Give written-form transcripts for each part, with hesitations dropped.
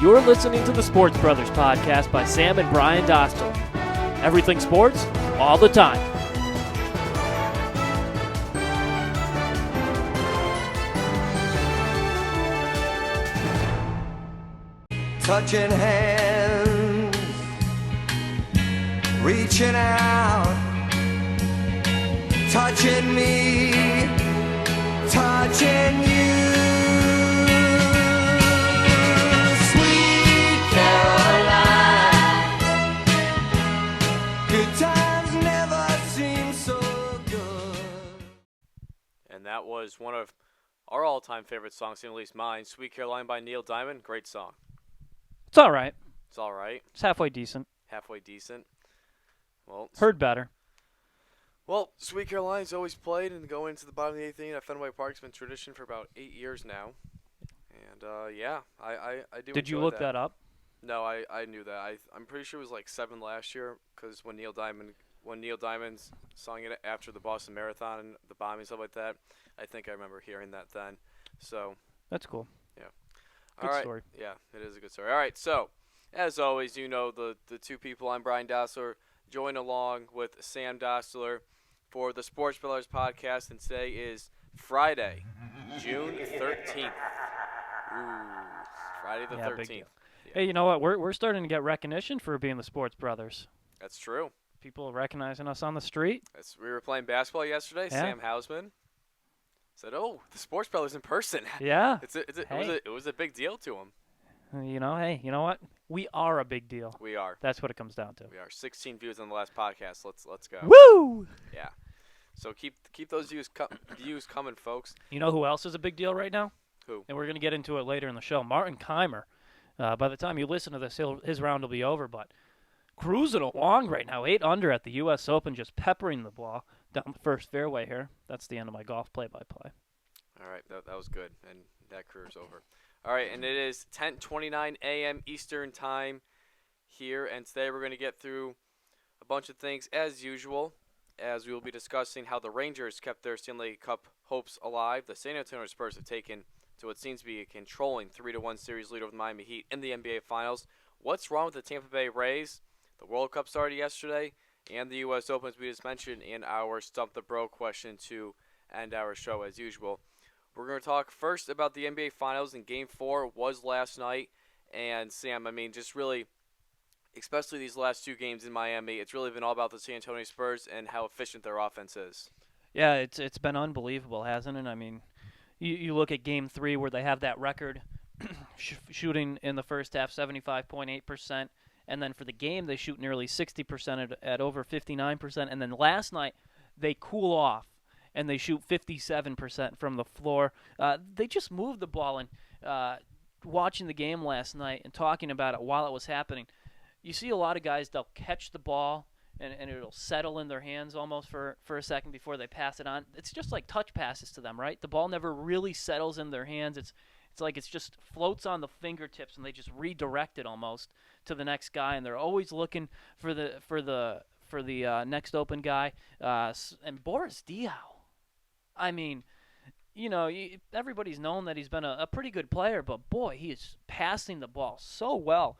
You're listening to the Sports Brothers podcast by Sam and Brian Dostal. Everything sports, all the time. Touching hands, reaching out, touching me, touching you. Sweet Caroline, good times never seem so good. And that was one of our all-time favorite songs, at least mine, Sweet Caroline by Neil Diamond. Great song. It's all right. It's all right. It's halfway decent. Halfway decent. Well, Heard better. Well, Sweet Caroline's always played and going to the bottom of the 8th inning at Fenway Park. It's been tradition for about 8 years now. And, yeah, I do Did you enjoy look that up? No, I knew that. I'm pretty sure it was like 7 last year because when Neil Diamond's sung it after the Boston Marathon and the bombing and stuff like that, I think I remember hearing that then. So That's cool. yeah. Good All right. story. Yeah, it is a good story. All right, so as always, you know the two people. I'm Brian Dostler, joined along with Sam Dostler for the Sports Brothers podcast, and today is Friday, June 13th. Ooh, Friday the 13th. Big deal. Yeah. Hey, you know what? We're starting to get recognition for being the Sports Brothers. That's true. People are recognizing us on the street. We were playing basketball yesterday. Yeah. Sam Hausman said, "Oh, the Sports Brothers in person." Yeah. It was a big deal to him. You know what? We are a big deal. We are. That's what it comes down to. We are. 16 views on the last podcast. Let's go. Woo! Yeah. So keep those views coming, folks. You know who else is a big deal right now? Who? And we're going to get into it later in the show. Martin Keimer. By the time you listen to this, his round will be over, but cruising along right now, 8 under at the U.S. Open, just peppering the ball down the first fairway here. That's the end of my golf play-by-play. All right, that was good, and that career's over. All right, and it is 10:29 a.m. Eastern Time here, and today we're going to get through a bunch of things as usual, as we will be discussing how the Rangers kept their Stanley Cup hopes alive. The San Antonio Spurs have taken to what seems to be a controlling 3-1 series lead over the Miami Heat in the NBA Finals. What's wrong with the Tampa Bay Rays? The World Cup started yesterday, and the U.S. Open, as we just mentioned, in our Stump the Bro question to end our show as usual. We're going to talk first about the NBA Finals, and Game 4 was last night. And, Sam, I mean, just really, especially these last 2 games in Miami, it's really been all about the San Antonio Spurs and how efficient their offense is. Yeah, it's been unbelievable, hasn't it? I mean, you look at Game 3 where they have that record shooting in the first half 75.8%, and then for the game they shoot nearly 60% at over 59%, and then last night they cool off and they shoot 57% from the floor. They just moved the ball, and watching the game last night and talking about it while it was happening, you see a lot of guys, they'll catch the ball and it'll settle in their hands almost for a second before they pass it on. It's just like touch passes to them, right? The ball never really settles in their hands. It's like it's just floats on the fingertips, and they just redirect it almost to the next guy, and they're always looking for the next open guy. And Boris Diaw, I mean, you know, everybody's known that he's been a pretty good player, but boy, he is passing the ball so well.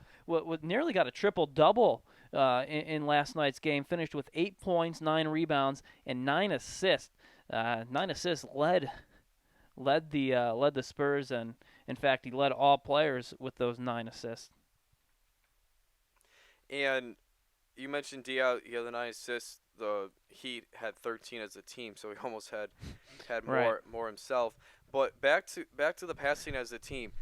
Nearly got a triple-double in last night's game. Finished with 8 points, 9 rebounds, and 9 assists. 9 assists led the Spurs, and in fact, he led all players with those 9 assists. And you mentioned Diaw, he had the 9 assists. The Heat had 13 as a team, so he almost had more himself. But back to the passing as a team.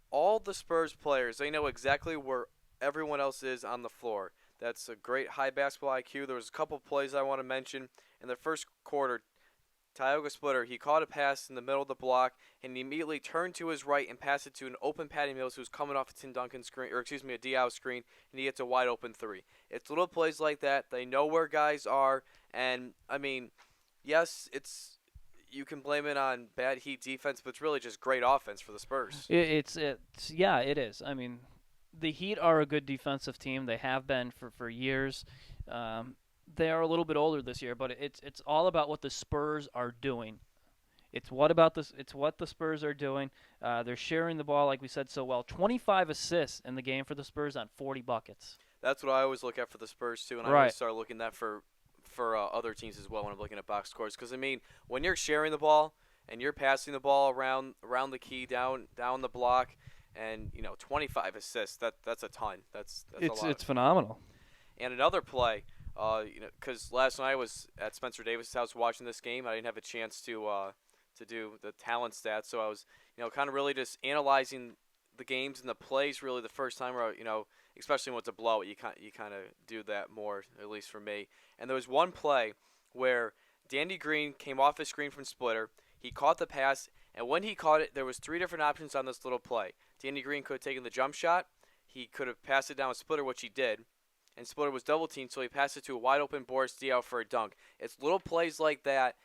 All the Spurs players, they know exactly where everyone else is on the floor. That's a great high basketball IQ. There was a couple plays I want to mention. In the first quarter, Tioga Splitter, he caught a pass in the middle of the block, and he immediately turned to his right and passed it to an open Patty Mills who's coming off a Tim Duncan screen, a Diaw screen, and he gets a wide open 3. It's little plays like that. They know where guys are, and I mean, yes, you can blame it on bad Heat defense, but it's really just great offense for the Spurs. It is. I mean, the Heat are a good defensive team. They have been for years. They are a little bit older this year, but it's all about what the Spurs are doing. It's what the Spurs are doing. They're sharing the ball, like we said so well. 25 assists in the game for the Spurs on 40 buckets. That's what I always look at for the Spurs too, and I Right. always start looking at that for other teams as well when I'm looking at box scores. Because I mean, when you're sharing the ball and you're passing the ball around the key, down the block, and 25 assists, that's a ton. That's a lot. It's phenomenal. And another play, because last night I was at Spencer Davis' house watching this game. I didn't have a chance to do the talent stats, so I was kind of really just analyzing the games and the plays really the first time, where especially when it's a blowout, you kind of do that more, at least for me. And there was one play where Danny Green came off his screen from Splitter. He caught the pass, and when he caught it, there was 3 different options on this little play. Danny Green could have taken the jump shot. He could have passed it down with Splitter, which he did. And Splitter was double teamed, so he passed it to a wide open Boris Diaw for a dunk. It's little plays like that.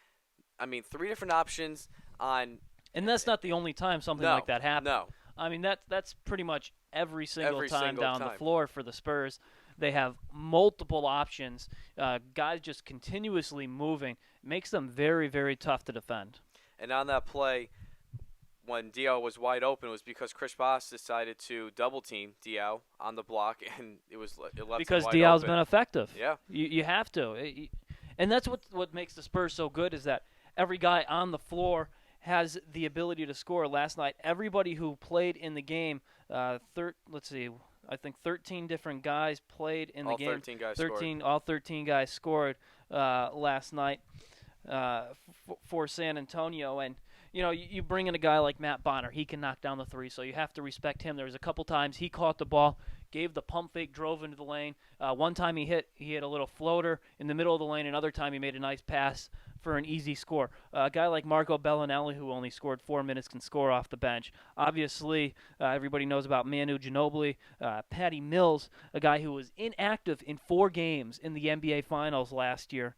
I mean, 3 different options on. And that's not the only time something like that happens. No. I mean, that's pretty much every single Every time single down time. the floor for the Spurs. They have multiple options. Guys just continuously moving. Makes them very, very tough to defend. And on that play, when Diaw was wide open, it was because Chris Bosh decided to double team Diaw on the block, and it left Because him wide Diaw's open. been effective. Yeah. You have to. And that's what makes the Spurs so good, is that every guy on the floor has the ability to score. Last night, everybody who played in the game, let's see, I think 13 different guys played in the game. 13 guys scored. All 13 guys scored last night for San Antonio. And, you bring in a guy like Matt Bonner. He can knock down the three, so you have to respect him. There was a couple times he caught the ball, gave the pump fake, drove into the lane. One time he hit a little floater in the middle of the lane. Another time he made a nice pass for an easy score. A guy like Marco Bellinelli, who only scored 4 minutes, can score off the bench. Obviously, everybody knows about Manu Ginobili. Patty Mills, a guy who was inactive in 4 games in the NBA Finals last year.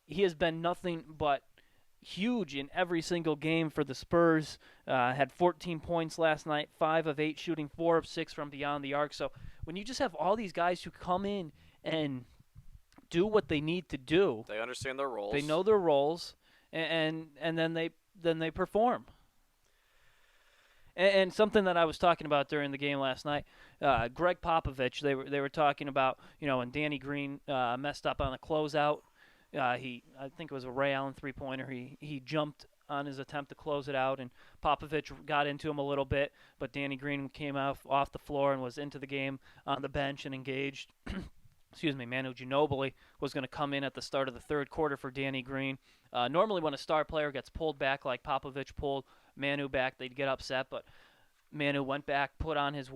He has been nothing but huge in every single game for the Spurs. Had 14 points last night, 5 of 8 shooting, 4 of 6 from beyond the arc. So when you just have all these guys who come in and do what they need to do, They understand their roles. they know their roles, and then they perform. And something that I was talking about during the game last night, Greg Popovich, they were talking about, when Danny Green messed up on the closeout. I think it was a Ray Allen three-pointer. He jumped on his attempt to close it out, and Popovich got into him a little bit, but Danny Green came off the floor and was into the game on the bench and engaged. Manu Ginobili was going to come in at the start of the third quarter for Danny Green. Normally when a star player gets pulled back like Popovich pulled Manu back, they'd get upset, but Manu went back, put on his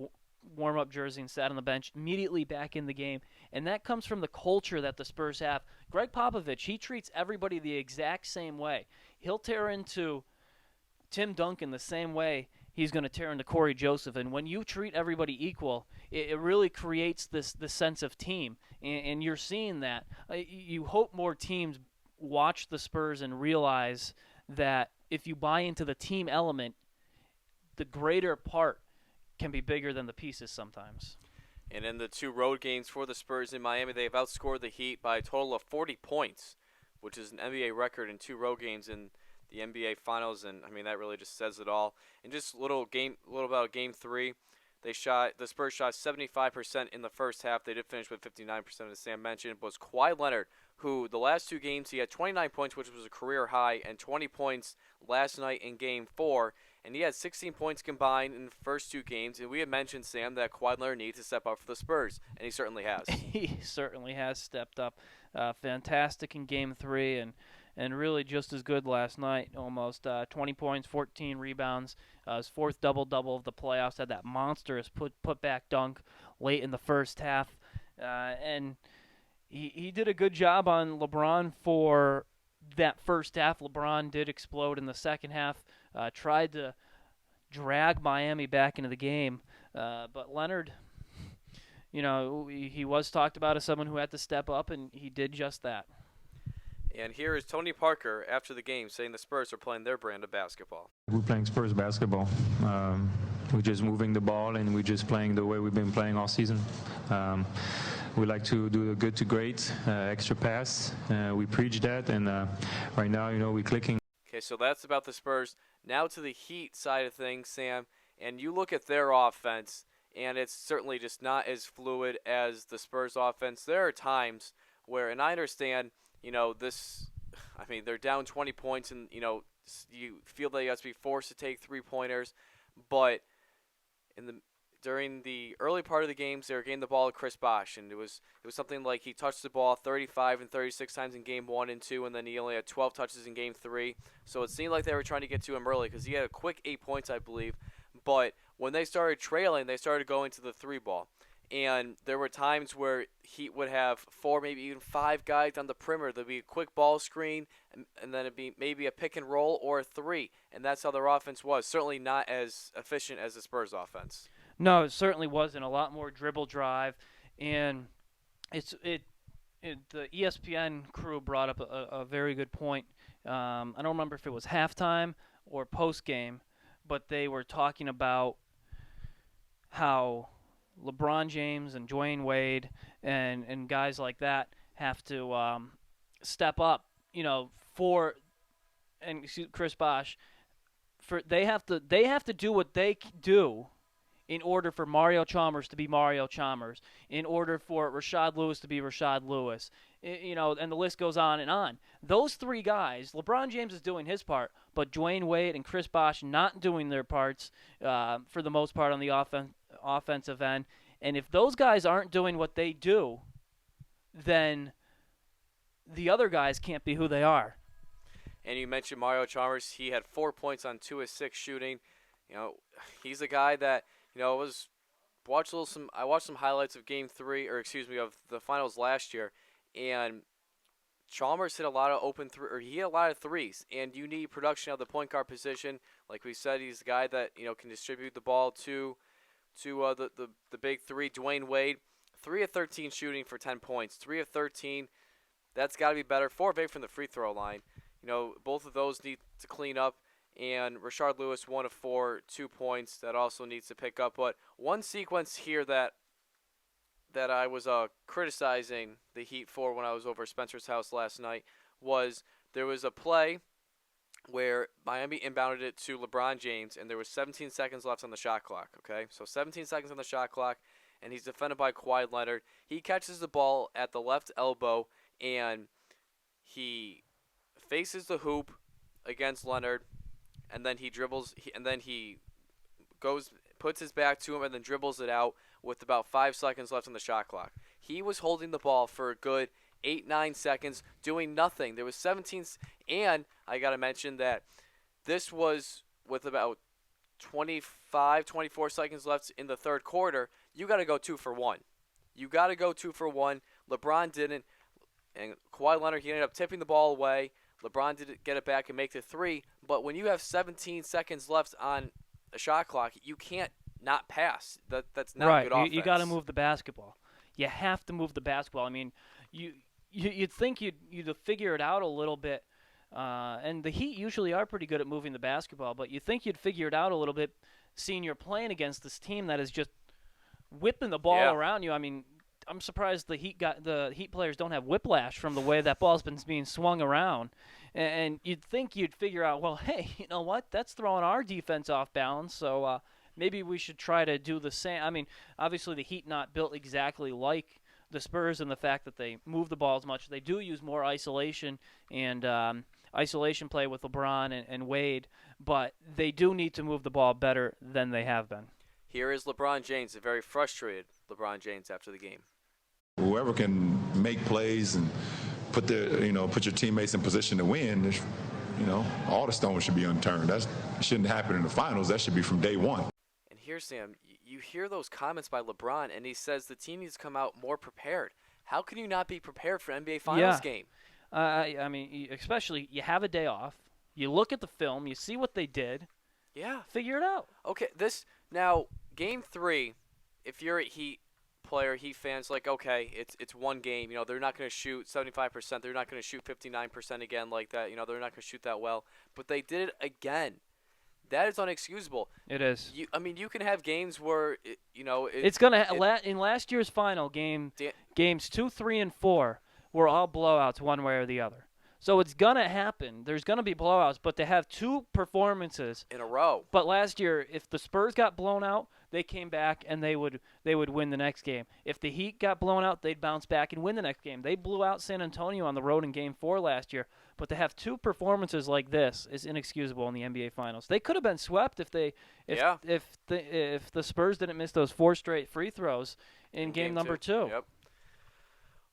warm-up jersey and sat on the bench, immediately back in the game. And that comes from the culture that the Spurs have. Greg Popovich, he treats everybody the exact same way. He'll tear into Tim Duncan the same way he's going to tear into Corey Joseph. And when you treat everybody equal, it really creates this sense of team. And you're seeing that. You hope more teams watch the Spurs and realize that if you buy into the team element, the greater part can be bigger than the pieces sometimes. And in the 2 road games for the Spurs in Miami, they've outscored the Heat by a total of 40 points, which is an NBA record in 2 road games in the NBA Finals. And I mean, that really just says it all. And just a little about Game 3. The Spurs shot 75% in the first half. They did finish with 59%, as Sam mentioned. But it was Kawhi Leonard, who the last 2 games he had 29 points, which was a career high, and 20 points last night in Game 4. And he had 16 points combined in the first 2 games. And we had mentioned, Sam, that Kawhi Leonard needs to step up for the Spurs, and he certainly has. He certainly has stepped up. Fantastic in Game 3, and really just as good last night. Almost 20 points, 14 rebounds. His 4th double-double of the playoffs. Had that monstrous put-back dunk late in the first half. And he did a good job on LeBron for that first half. LeBron did explode in the second half. Tried to drag Miami back into the game. But Leonard, he was talked about as someone who had to step up, and he did just that. And here is Tony Parker after the game saying the Spurs are playing their brand of basketball. We're playing Spurs basketball. We're just moving the ball, and we're just playing the way we've been playing all season. We like to do the good to great, extra pass. We preach that, and right now, we're clicking. Okay, so that's about the Spurs. Now to the Heat side of things, Sam, and you look at their offense, and it's certainly just not as fluid as the Spurs offense. There are times where, and I understand, this, I mean, they're down 20 points, and, you feel that you have to be forced to take three-pointers, but during the early part of the games, they were getting the ball to Chris Bosh, and it was something like he touched the ball 35 and 36 times in Game 1 and 2, and then he only had 12 touches in Game 3. So it seemed like they were trying to get to him early because he had a quick 8 points, I believe. But when they started trailing, they started going to the three ball. And there were times where Heat would have 4, maybe even 5 guys on the perimeter. There'd be a quick ball screen, and then it'd be maybe a pick and roll or a 3. And that's how their offense was. Certainly not as efficient as the Spurs offense. No, it certainly wasn't. A lot more dribble drive, and the ESPN crew brought up a very good point. I don't remember if it was halftime or post game, but they were talking about how LeBron James and Dwayne Wade and guys like that have to step up, and Chris Bosh, they have to do what they do in order for Mario Chalmers to be Mario Chalmers, in order for Rashad Lewis to be Rashad Lewis, and the list goes on and on. Those 3 guys, LeBron James is doing his part, but Dwayne Wade and Chris Bosh not doing their parts for the most part on the offensive end. And if those guys aren't doing what they do, then the other guys can't be who they are. And you mentioned Mario Chalmers. He had 4 points on 2 of 6 shooting. He's a guy that, I watched some highlights of Game 3, of the finals last year, and Chalmers hit a lot of he hit a lot of threes, and you need production out of the point guard position. Like we said, he's a guy that can distribute the ball to the big 3. Dwayne Wade, 3 of 13 shooting for 10 points, 3 of 13. That's got to be better. 4 of 8 from the free throw line. Both of those need to clean up. And Rashard Lewis, 1 of 4, 2 points. That also needs to pick up. But one sequence here that I was criticizing the Heat for when I was over at Spencer's house last night was there was a play where Miami inbounded it to LeBron James, and there was 17 seconds left on the shot clock. Okay, so 17 seconds on the shot clock, and he's defended by Kawhi Leonard. He catches the ball at the left elbow, and he faces the hoop against Leonard. And then he dribbles, puts his back to him, and then dribbles it out with about 5 seconds left on the shot clock. He was holding the ball for a good 8-9 seconds, doing nothing. There was 17, and I got to mention that this was with about 25, 24 seconds left in the third quarter. You got to go 2 for 1. LeBron didn't, and Kawhi Leonard, he ended up tipping the ball away. LeBron did get it back and make the 3, but when you have 17 seconds left on a shot clock, you can't not pass. That's not good offense. You got to move the basketball. You have to move the basketball. I mean, you'd think you'd figure it out a little bit, and the Heat usually are pretty good at moving the basketball, but you think you'd figure it out a little bit, seeing you're playing against this team that is just whipping the ball around you. I mean, I'm surprised the Heat players don't have whiplash from the way that ball's been being swung around. And you'd think you'd figure out, well, hey, you know what? That's throwing our defense off balance, so maybe we should try to do the same. I mean, obviously the Heat not built exactly like the Spurs in the fact that they move the ball as much. They do use more isolation and isolation play with LeBron and Wade, but they do need to move the ball better than they have been. Here is LeBron James, a very frustrated LeBron James after the game. Whoever can make plays and put your teammates in position to win, all the stones should be unturned. That shouldn't happen in the finals. That should be from day one. And here, Sam, you hear those comments by LeBron, and he says the team needs to come out more prepared. How can you not be prepared for an NBA Finals game? I mean, especially you have a day off. You look at the film. You see what they did. Yeah. Figure it out. Okay, now, Game 3, if you're a Heat player, Heat fans, okay, it's one game. They're not going to shoot 75%. They're not going to shoot 59% again like that. They're not going to shoot that well. But they did it again. That is unexcusable. It is. You can have games where, it's going to – in last year's final games 2, 3, and 4 were all blowouts one way or the other. So it's going to happen. There's going to be blowouts, but to have two performances in a row. But last year, if the Spurs got blown out, they came back and they would win the next game. If the Heat got blown out, they'd bounce back and win the next game. They blew out San Antonio on the road in Game 4 last year. But to have two performances like this is inexcusable in the NBA Finals. They could have been swept if the Spurs didn't miss those 4 straight free throws in game number 2. Yep.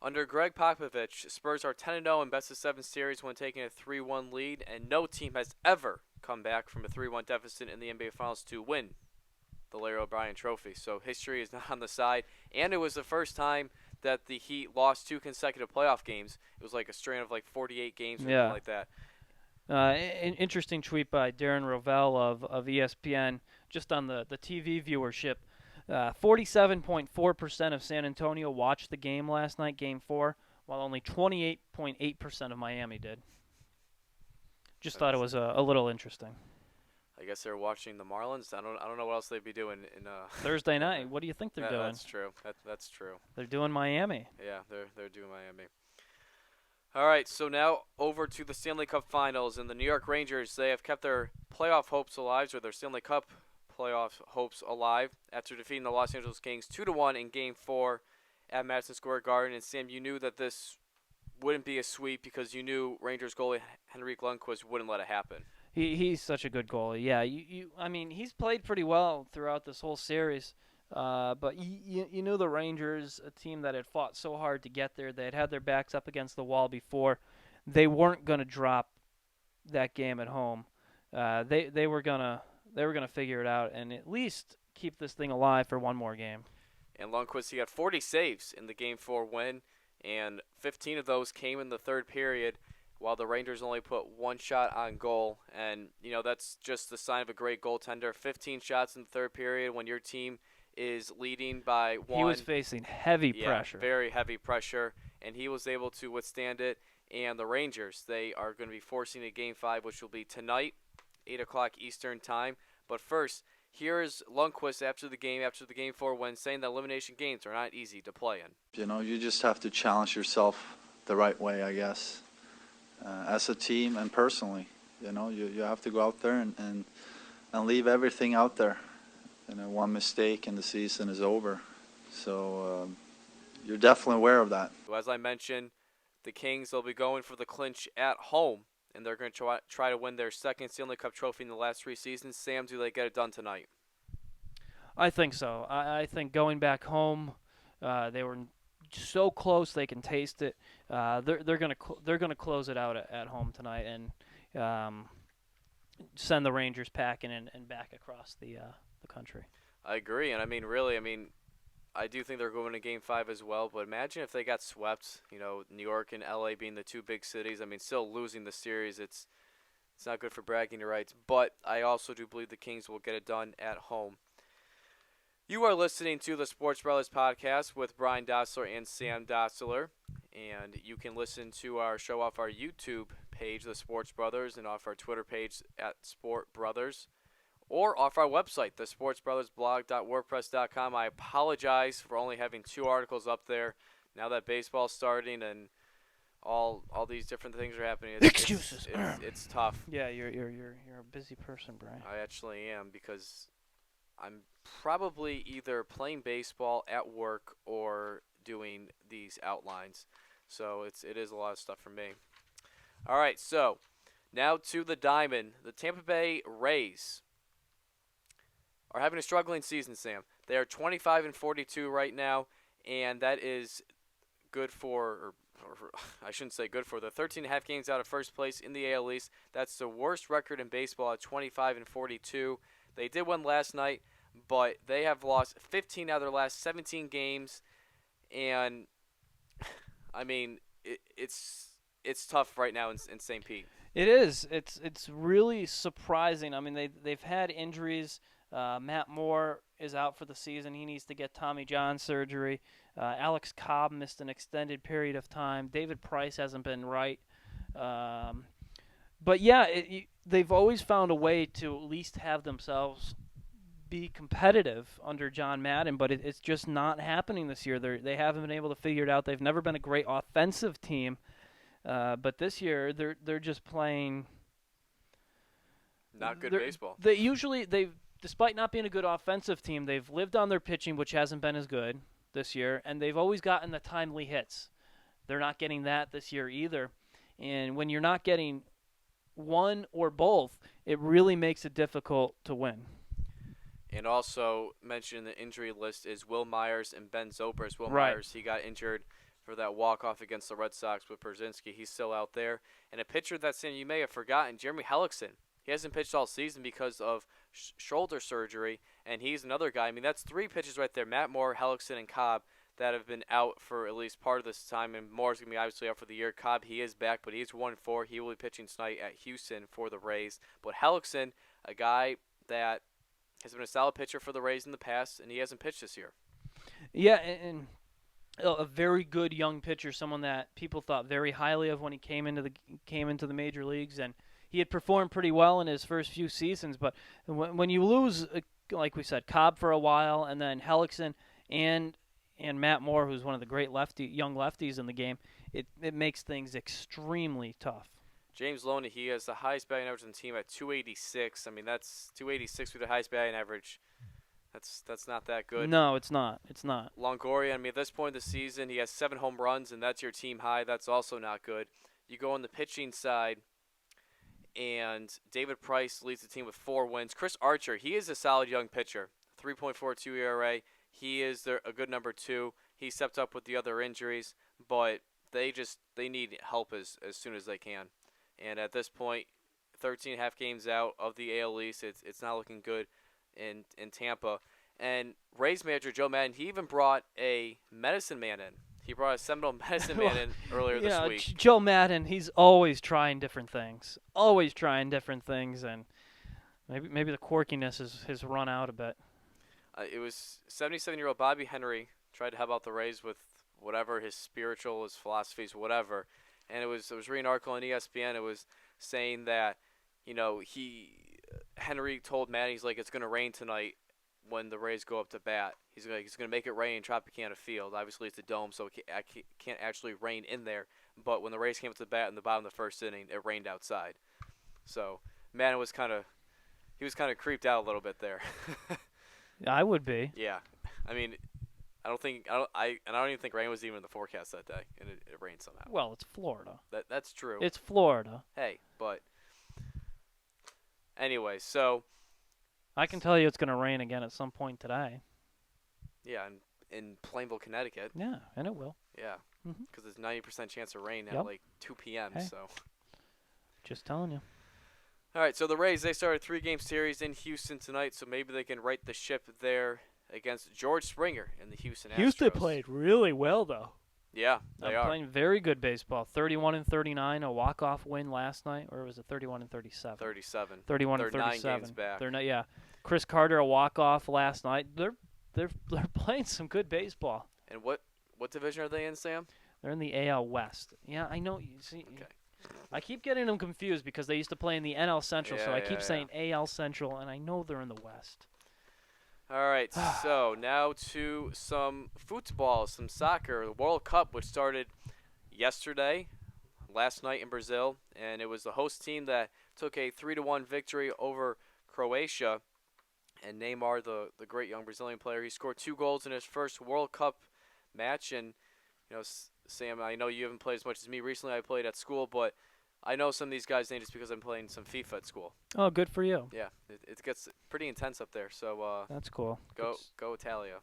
Under Greg Popovich, Spurs are 10-0 in best-of-7 series when taking a 3-1 lead, and no team has ever come back from a 3-1 deficit in the NBA Finals to win the Larry O'Brien Trophy. So history is not on the side, and it was the first time that the Heat lost 2 consecutive playoff games. It was like a strain of like 48 games or something like that. An interesting tweet by Darren Rovell of ESPN just on the TV viewership. 47.4% of San Antonio watched the game last night, Game 4, while only 28.8% of Miami did. Just thought it was a little interesting. I guess they're watching the Marlins. I don't know what else they'd be doing in Thursday night. What do you think they're doing? That's true. That's true. They're doing Miami. Yeah, they're doing Miami. All right, so now over to the Stanley Cup Finals, and the New York Rangers, they have kept their playoff hopes alive, or their Stanley Cup playoff hopes alive after defeating the Los Angeles Kings 2-1 in Game 4 at Madison Square Garden. And Sam, you knew that this wouldn't be a sweep because you knew Rangers goalie Henrik Lundqvist wouldn't let it happen. He's such a good goalie. Yeah, I mean, he's played pretty well throughout this whole series. But you knew the Rangers, a team that had fought so hard to get there, they had their backs up against the wall before. They weren't going to drop that game at home. They were gonna figure it out and at least keep this thing alive for one more game. And Lundqvist, he got 40 saves in the Game 4 win, and 15 of those came in the third period, while the Rangers only put 1 shot on goal. And, you know, that's just the sign of a great goaltender. 15 shots in the third period when your team is leading by 1. He was facing heavy pressure. Very heavy pressure, and he was able to withstand it. And the Rangers, they are going to be forcing a Game 5, which will be tonight, 8 o'clock Eastern time. But first, here is Lundqvist after the Game 4 win, saying that elimination games are not easy to play in. You know, you just have to challenge yourself the right way, I guess, as a team and personally. You know, you have to go out there and leave everything out there. You know, one mistake and the season is over. So you're definitely aware of that. So as I mentioned, the Kings, they'll be going for the clinch at home, and they're going to try to win their second Stanley Cup trophy in the last 3 seasons. Sam, do they get it done tonight? I think so. I think going back home, they were so close they can taste it. They're gonna close it out at home tonight and send the Rangers packing and back across the country. I agree, and I do think they're going to Game 5 as well, but imagine if they got swept, you know, New York and LA being the 2 big cities. I mean, still losing the series, it's not good for bragging rights, but I also do believe the Kings will get it done at home. You are listening to the Sports Brothers podcast with Brian Dossler and Sam Dossler, and you can listen to our show off our YouTube page, The Sports Brothers, and off our Twitter page at Sport Brothers, or off our website, thesportsbrothersblog.wordpress.com. I apologize for only having 2 articles up there now that baseball's starting and all these different things are happening. Excuses. It's tough. Yeah, you're a busy person, Brian. I actually am, because I'm probably either playing baseball at work or doing these outlines. So it is a lot of stuff for me. All right, so now to the Diamond. The Tampa Bay Rays are having a struggling season, Sam. They are 25-42 right now, and that is good for, or I shouldn't say good for, they're 13.5 games out of first place in the AL East. That's the worst record in baseball at 25-42. They did win last night, but they have lost 15 out of their last 17 games, and I mean it's tough right now in St. Pete. It is. It's really surprising. I mean, they've had injuries. Matt Moore is out for the season. He needs to get Tommy John surgery. Alex Cobb missed an extended period of time. David Price hasn't been right. But yeah, they've always found a way to at least have themselves be competitive under John Madden, but it's just not happening this year. They haven't been able to figure it out. They've never been a great offensive team. But this year they're just playing Not good they're- baseball. they've despite not being a good offensive team, they've lived on their pitching, which hasn't been as good this year, and they've always gotten the timely hits. They're not getting that this year either. And when you're not getting one or both, it really makes it difficult to win. And also mentioned in the injury list is Will Myers and Ben Zobrist. Will Right. Myers, he got injured for that walk-off against the Red Sox with Brzezinski. He's still out there. And a pitcher that's in, you may have forgotten, Jeremy Hellickson. He hasn't pitched all season because of shoulder surgery, and he's another guy. I mean, that's 3 pitchers right there, Matt Moore, Hellickson, and Cobb, that have been out for at least part of this time, and Moore's going to be obviously out for the year. Cobb, he is back, but he's 1-4. He will be pitching tonight at Houston for the Rays. But Hellickson, a guy that has been a solid pitcher for the Rays in the past, and he hasn't pitched this year. Yeah, and a very good young pitcher, someone that people thought very highly of when he came into the major leagues, and he had performed pretty well in his first few seasons. But when you lose, like we said, Cobb for a while, and then Hellickson and Matt Moore, who's one of the great young lefties in the game, it makes things extremely tough. James Loney, he has the highest batting average on the team at 286. I mean, that's 286 with the highest batting average. That's not that good. No, it's not. It's not. Longoria, I mean, at this point in the season, he has 7 home runs, and that's your team high. That's also not good. You go on the pitching side, and David Price leads the team with 4 wins. Chris Archer, he is a solid young pitcher, 3.42 ERA. He is a good number 2. He stepped up with the other injuries, but they need help as soon as they can. And at this point, 13 and a half games out of the AL East, it's not looking good in Tampa. And Rays manager Joe Madden, he even brought a medicine man in. He brought a Seminole medicine man in earlier this week. Joe Madden, he's always trying different things. And maybe the quirkiness has run out a bit. It was 77-year-old Bobby Henry tried to help out the Rays with whatever his spiritual, his philosophies, whatever. And I was reading an article on ESPN. It was saying that, Henry told Matt, he's like, it's going to rain tonight when the Rays go up to bat. He's going to make it rain in Tropicana Field. Obviously, it's a dome, so it can't actually rain in there. But when the Rays came up to the bat in the bottom of the first inning, it rained outside. So Madden was kind of creeped out a little bit there. I would be. Yeah, I mean, I don't even think rain was even in the forecast that day, and it rained somehow. Well, it's Florida. That's true. It's Florida. Hey, but anyway, so I can tell you it's going to rain again at some point today. yeah, in Plainville, Connecticut. Yeah, and it will. Yeah, Mhm. because there's 90% chance of rain Yep. at like 2 p.m. Hey. So. Just telling you. All right, so the Rays, they started a 3-game series in Houston tonight, so maybe they can right the ship there against George Springer in the Houston Astros. Houston played really well, though. Yeah, they are. Playing very good baseball. 31-39, a walk-off win last night, or was it 31-37? 37. 31-37. They're 9 games back. Yeah. Chris Carter, a walk-off last night. They're playing some good baseball. And what division are they in, Sam? They're in the AL West. Yeah, I know. You see, Okay. I keep getting them confused because they used to play in the NL Central, so Yeah, I keep yeah, saying AL Central, and I know they're in the West. All right, so now to some football, some soccer. The World Cup, which started yesterday, last night in Brazil, and it was the host team that took a 3-1 victory over Croatia. And Neymar, the great young Brazilian player, he scored 2 goals in his first World Cup match. And, Sam, I know you haven't played as much as me recently. I played at school, but I know some of these guys' names just because I'm playing some FIFA at school. Oh, good for you. Yeah, it gets pretty intense up there. So That's cool. go Italia.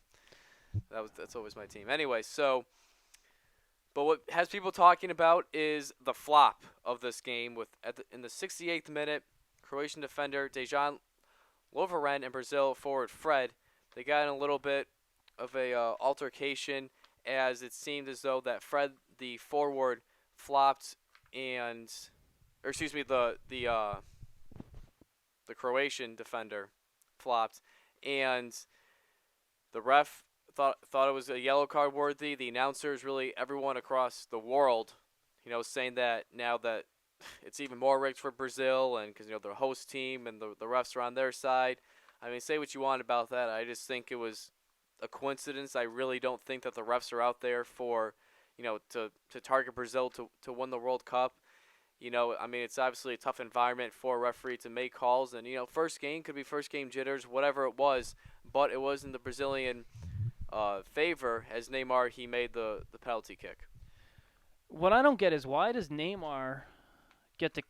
That's always my team. Anyway, but what has people talking about is the flop of this game in the 68th minute, Croatian defender Dejan Lovren and Brazil forward Fred, they got in a little bit of a altercation, as it seemed as though that Fred, the forward, flopped the Croatian defender flopped, and the ref thought it was a yellow card worthy. The announcers, really everyone across the world, saying that now that it's even more rigged for Brazil, and because they're a host team and the refs are on their side. I mean, say what you want about that. I just think it was a coincidence. I really don't think that the refs are out there for, to target Brazil to win the World Cup. I mean, it's obviously a tough environment for a referee to make calls, and first game could be first game jitters, whatever it was, but it was in the Brazilian favor as Neymar he made the penalty kick. What I don't get is why does Neymar get to?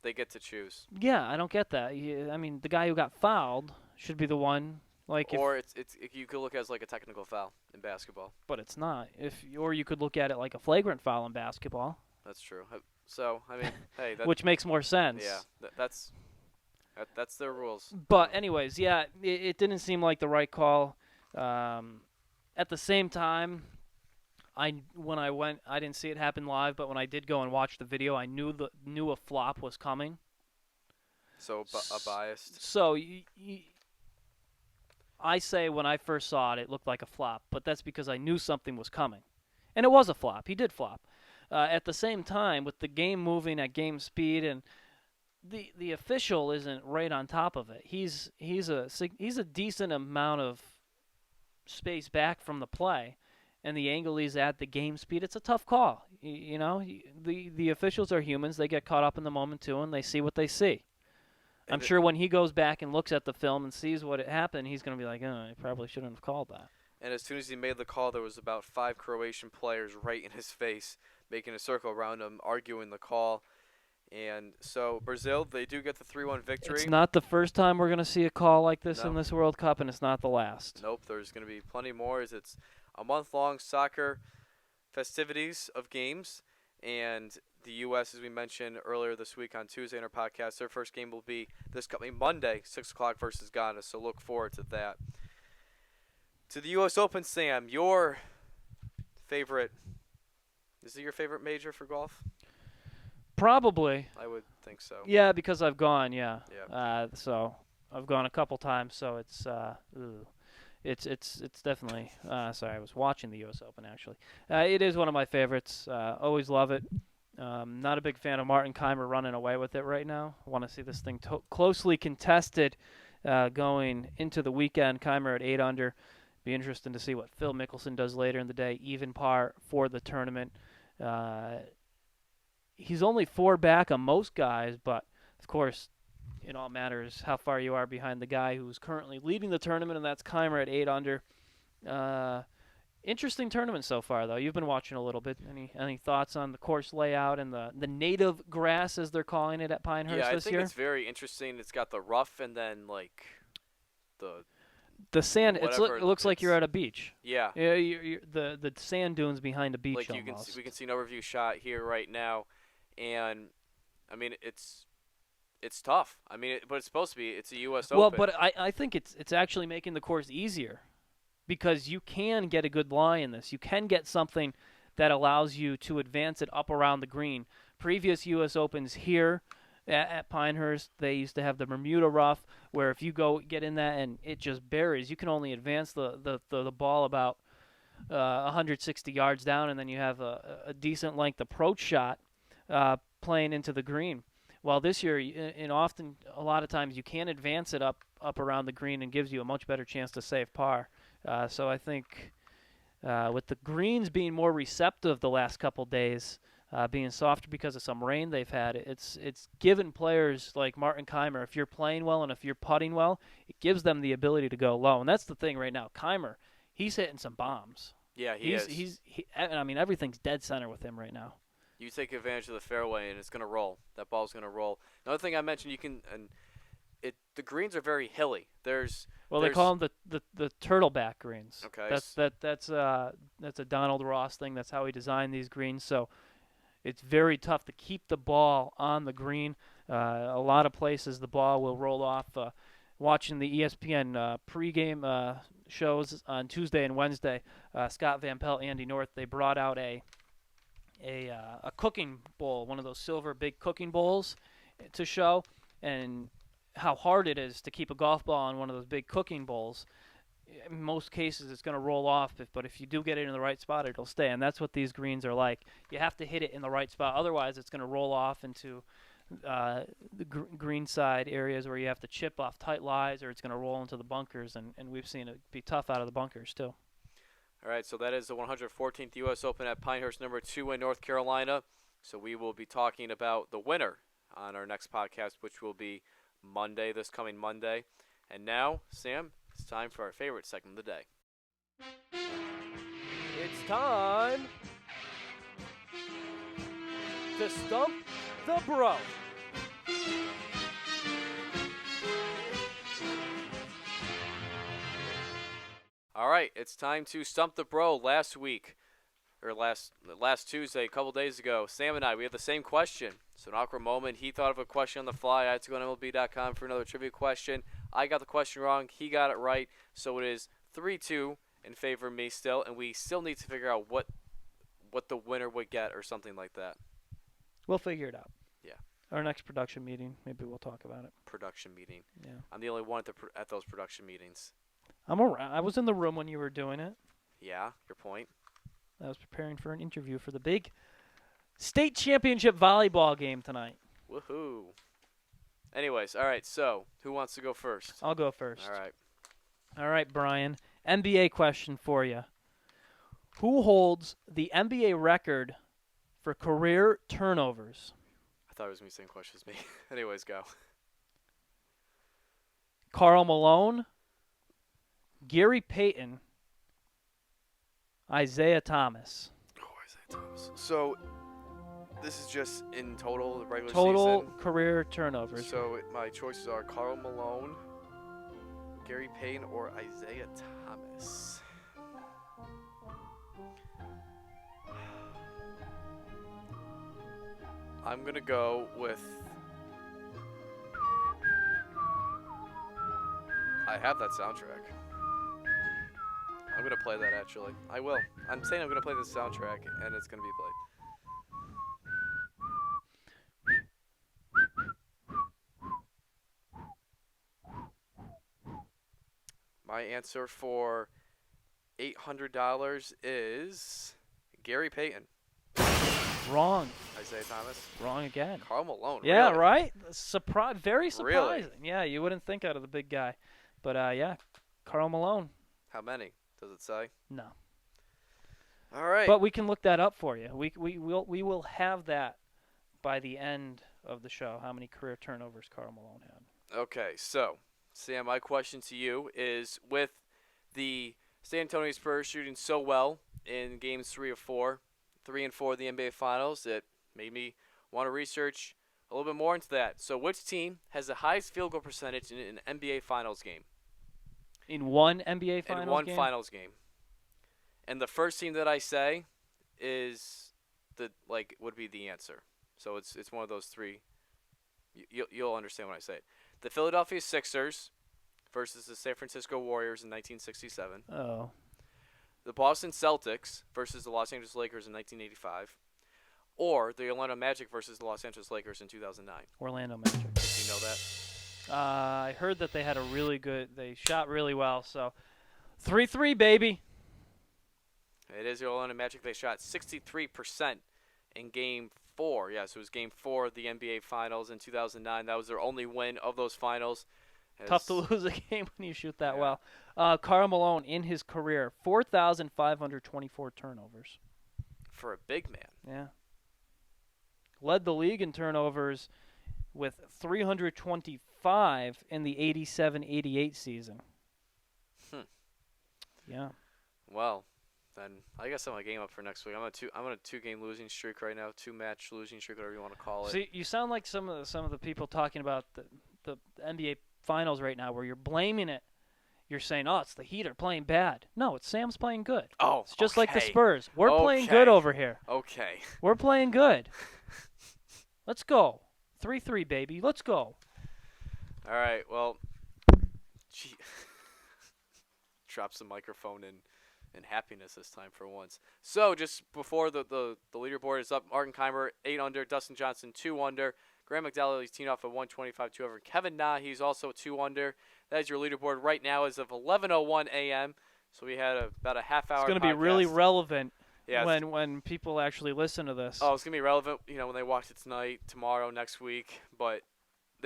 They get to choose. Yeah, I don't get that. I mean, the guy who got fouled should be the one. Or you could look at it as like a technical foul in basketball. But it's not. Or you could look at it like a flagrant foul in basketball. That's true. So I mean, hey, which makes more sense. Yeah, that's their rules. But anyways, yeah, it didn't seem like the right call. At the same time, when I went, I didn't see it happen live, but when I did go and watch the video, I knew a flop was coming. So a biased. So I say when I first saw it, it looked like a flop, but that's because I knew something was coming. And it was a flop. He did flop. At the same time, with the game moving at game speed, and the official isn't right on top of it. He's a decent amount of space back from the play, and the angle he's at, the game speed. It's a tough call. The officials are humans. They get caught up in the moment too, and they see what they see. I'm sure when he goes back and looks at the film and sees what happened, he's going to be like, I probably shouldn't have called that. And as soon as he made the call, there was about 5 Croatian players right in his face, making a circle around him, arguing the call. And so Brazil, they do get the 3-1 victory. It's not the first time we're going to see a call like this in this World Cup, and it's not the last. Nope, there's going to be plenty more as it's a month-long soccer festivities of games. And the U.S., as we mentioned earlier this week on Tuesday in our podcast, their first game will be this coming Monday, 6 o'clock versus Ghana. So look forward to that. To the U.S. Open, Sam, your favorite – is it your favorite major for golf? Probably. I would think so. Yeah, because I've gone, yeah. Yeah. So I've gone a couple times, so it's definitely sorry, I was watching the US Open actually. It is one of my favorites. Always love it. Not a big fan of Martin Keimer running away with it right now. I want to see this thing closely contested going into the weekend. Keimer at 8 under. Be interesting to see what Phil Mickelson does later in the day. Even par for the tournament. He's only 4 back on most guys, but of course, it all matters how far you are behind the guy who's currently leading the tournament, and that's Keimer at 8 under. Interesting tournament so far, though. You've been watching a little bit. Any thoughts on the course layout and the native grass, as they're calling it, at Pinehurst this year? Yeah, I think it's very interesting. It's got the rough and then, like, the sand. It looks like you're at a beach. Yeah. Yeah. The sand dunes behind a beach. Like we can see an overview shot here right now, and I mean it's tough. I mean, but it's supposed to be. It's a U.S. Open. Well, but I think it's actually making the course easier because you can get a good lie in this. You can get something that allows you to advance it up around the green. Previous U.S. Opens here at Pinehurst, they used to have the Bermuda rough, where if you go get in that and it just buries, you can only advance the ball about 160 yards down, and then you have a decent length approach shot playing into the green. Well, this year, a lot of times you can advance it up around the green and gives you a much better chance to save par. So I think with the greens being more receptive the last couple days, being softer because of some rain they've had, it's given players like Martin Keimer, if you're playing well and if you're putting well, it gives them the ability to go low. And that's the thing right now. Keimer, he's hitting some bombs. Yeah, he is. I mean, everything's dead center with him right now. You take advantage of the fairway, and it's going to roll. That ball's going to roll. Another thing I mentioned, the greens are very hilly. They call them the turtleback greens. Okay. That's a Donald Ross thing. That's how he designed these greens. So it's very tough to keep the ball on the green. A lot of places the ball will roll off. Watching the ESPN pregame shows on Tuesday and Wednesday, Scott Van Pelt, Andy North, they brought out a cooking bowl, one of those silver big cooking bowls, to show, and how hard it is to keep a golf ball on one of those big cooking bowls. In most cases, it's going to roll off, but if you do get it in the right spot, it'll stay, and that's what these greens are like. You have to hit it in the right spot, otherwise it's going to roll off into the green side areas where you have to chip off tight lies, or it's going to roll into the bunkers, and we've seen it be tough out of the bunkers too. All right, so that is the 114th U.S. Open at Pinehurst number 2 in North Carolina. So we will be talking about the winner on our next podcast, which will be Monday, this coming Monday. And now, Sam, it's time for our favorite segment of the day. It's time to stump the bro. All right, it's time to stump the bro. Last Tuesday, a couple days ago, Sam and I, we had the same question. So an awkward moment. He thought of a question on the fly. I had to go on MLB.com for another trivia question. I got the question wrong. He got it right. So it is 3-2 in favor of me still, and we still need to figure out what the winner would get or something like that. We'll figure it out. Yeah. Our next production meeting, maybe we'll talk about it. Production meeting. Yeah. I'm the only one at those production meetings. I'm around. I was in the room when you were doing it. Yeah, your point. I was preparing for an interview for the big state championship volleyball game tonight. Woohoo. Anyways, all right, so who wants to go first? I'll go first. All right. All right, Brian. NBA question for you. Who holds the NBA record for career turnovers? I thought it was me saying questions me. Anyways, go. Karl Malone, Gary Payton, Isaiah Thomas. Oh, Isaiah Thomas. So this is just in total, the regular Total season. career turnovers. So my choices are Karl Malone, Gary Payton, or Isaiah Thomas. I'm going to go with... I have that soundtrack. I'm going to play that, actually. I will. I'm saying I'm going to play this soundtrack, and it's going to be played. My answer for $800 is Gary Payton. Wrong. Isaiah Thomas. Wrong again. Karl Malone. Yeah, really? right? Very surprising. Really? Yeah, you wouldn't think out of the big guy. But, yeah, Karl Malone. How many? Does it say? No. All right. But we can look that up for you. We will have that by the end of the show, how many career turnovers Karl Malone had. Okay, so, Sam, my question to you is, with the San Antonio Spurs shooting so well in games 3 and 4 of the NBA Finals, it made me want to research a little bit more into that. So which team has the highest field goal percentage in an NBA Finals game? In one NBA Finals In one game? Finals game. And the first team that I say is would be the answer. So it's one of those three. You'll understand when I say it. The Philadelphia Sixers versus the San Francisco Warriors in 1967. Oh. The Boston Celtics versus the Los Angeles Lakers in 1985. Or the Orlando Magic versus the Los Angeles Lakers in 2009. Orlando Magic. Did you know that? I heard that they had they shot really well, so 3-3, baby. It is the Orlando Magic. They shot 63% in Game 4. Yes, it was Game 4 of the NBA Finals in 2009. That was their only win of those finals. Tough to lose a game when you shoot that Yeah. well. Karl Malone, in his career, 4,524 turnovers. For a big man. Yeah. Led the league in turnovers with 325 in the 87-88 season. Yeah. Well, then I guess I'm a game up for next week. I'm on a 2-game losing streak right now, 2-match losing streak, whatever you want to call it. See, you sound like some of the people talking about the NBA Finals right now, where you're blaming it. You're saying, "Oh, it's the Heat are playing bad." No, it's Sam's playing good. Oh, it's just like the okay. Spurs. We're playing Okay. good over here. Okay. We're playing good. Let's go. 3-3, baby. Let's go. All right. Well, gee. Drops the microphone in happiness this time for once. So just before the leaderboard is up, Martin Keimer 8 under, Dustin Johnson 2 under, Graham McDowell he's teeing off at 125 2 over. Kevin Na he's also 2 under. That is your leaderboard right now as of 11:01 a.m. So we had about a half hour. It's going to be really relevant when people actually listen to this. Oh, it's going to be relevant, when they watch it tonight, tomorrow, next week. But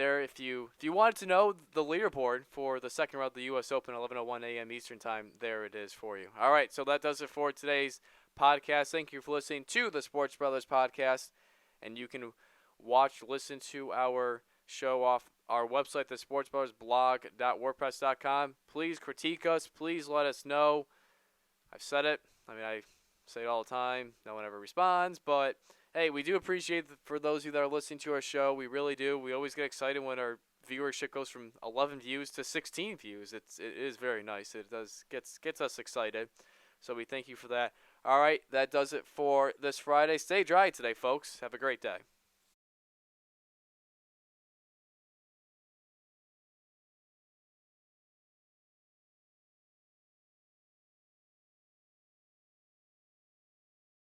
there. If you wanted to know the leaderboard for the second round of the U.S. Open, 11:01 a.m. Eastern Time, there it is for you. All right, so that does it for today's podcast. Thank you for listening to the Sports Brothers podcast, and you can listen to our show off our website, the sportsbrothersblog.wordpress.com. Please critique us. Please let us know. I've said it. I say it all the time. No one ever responds, but hey, we do appreciate for those of you that are listening to our show. We really do. We always get excited when our viewership goes from 11 views to 16 views. It is very nice. It gets us excited. So we thank you for that. All right, that does it for this Friday. Stay dry today, folks. Have a great day.